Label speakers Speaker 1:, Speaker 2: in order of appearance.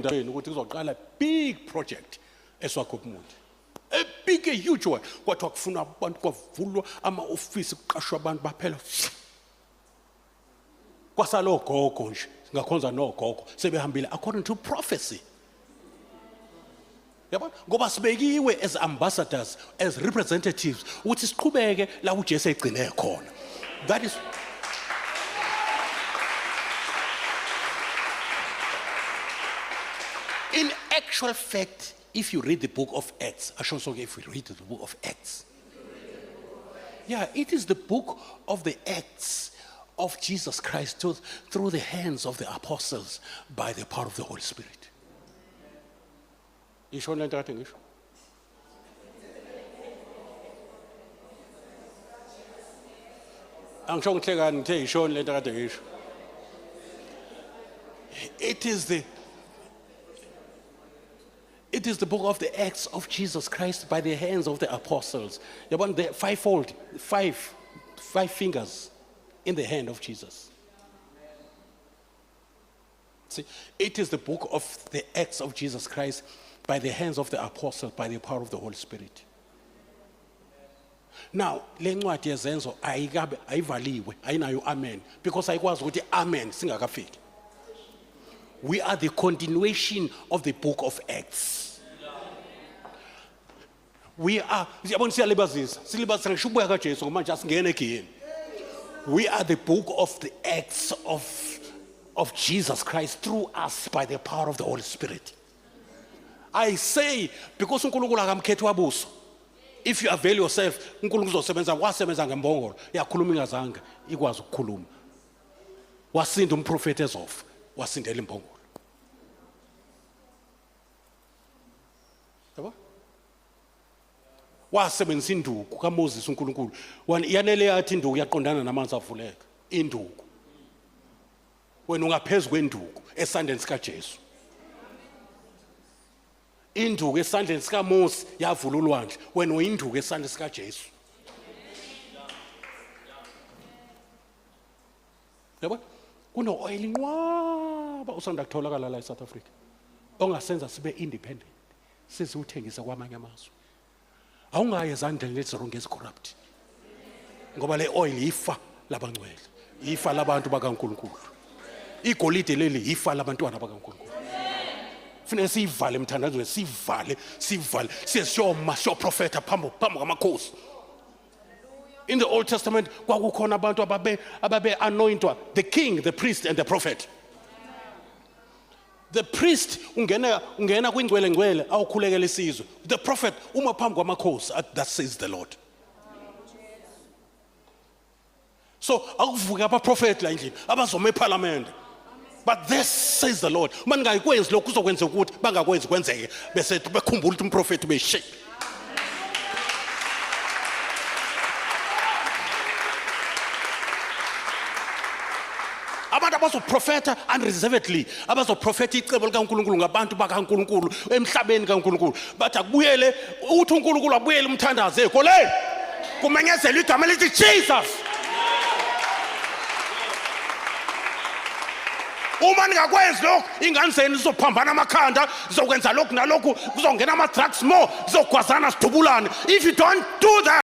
Speaker 1: ukuthi kuzoqala big project eSwakopmund. A big, a huge one. Kwathiwa kufuna abantu kwavulwa ama-ofisi kuqashwa abantu baphela. Kwasalo gogo nje, singakhonza nogogo sebehambile according to prophecy. Yabona ngoba sibekiwe as ambassadors, as representatives ukuthi siqhubeke la uJesu egcine khona. That is in actual fact. If you read the book of Acts, I show so if we read the book of Acts, yeah, it is the book of the Acts of Jesus Christ through the hands of the apostles by the power of the Holy Spirit. You show that English? It is the book of the Acts of Jesus Christ by the hands of the apostles. You want the fivefold, five fingers in the hand of Jesus. See, it is the book of the Acts of Jesus Christ by the hands of the apostles by the power of the Holy Spirit. Now, le ncwadi yezenzo ayivaliwe, ayinayo amen, because ayikwazi ukuthi amen singakafiki. We are the continuation of the book of Acts. We are we are the book of the Acts of Jesus Christ through us by the power of the Holy Spirit. I say because uNkulunkulu akamkhethi wabuso. If you avail yourself, uNkulunkulu uzosebenza wasebenza ngembongolo, yakhuluma ingazange ikwazi ukukhuluma. Wasinda umprofeti ezofa. Wasindela imbongolo. Yabo? Wasebenzisa induku kaMoses uNkulunkulu. Yanele yathi induku yaqondana namanzi avuleka. Induku. Wena ungaphezulu kwenduku esandleni sikaJesu. Induku esandleni sikaMoses yavula ulwandle. Wena uyinduku esandleni sikaJesu. Yabo? Kuno oil inqwaba usanda kutholakala la eSouth Africa ongasenza sibe independent siziuthengisa kwamanye amazwe awungaye ezandleni lezirungu ezicorrupt ngoba le oil ifa labangcwele ifa labantu bakaNkulunkulu igolide leli ifa labantwana bakaNkulunkulu kufanele sivale emthandazweni sivale siyeshoma sho prophet phambo kamakhosi. In the Old Testament, kwakukhona abantu ababe anointwa, the king, the priest, and the prophet. The priest ungena kwingcwele ngcwele awukhulekela isizwe. The prophet uma phambi kwamakhosi, that says the Lord. So akuvuka abaprophet la endlini abazoma eParliament. But this says the Lord. Mangayikwenzi lokhu uzokwenza ukuthi bangakwenzi kwenzeke bese bekhumbula ukuthi umprofeti beshe. Abantu abazoprofeta unreservedly abazoprofeta icebo likaNkulunkulu ngabantu bakaNkulunkulu emhlabeni kaNkulunkulu bathi akubuyele uthi uNkulunkulu abuyele umthandazo ekoleni kumenyezela igama lithi Jesus. Uma ningakwenzi lokho ingane zenu zizophambana amakhanda zizokwenza lokhu nalokhu kuzongena ama drugs more zizogwazana sidubulane. If you don't do that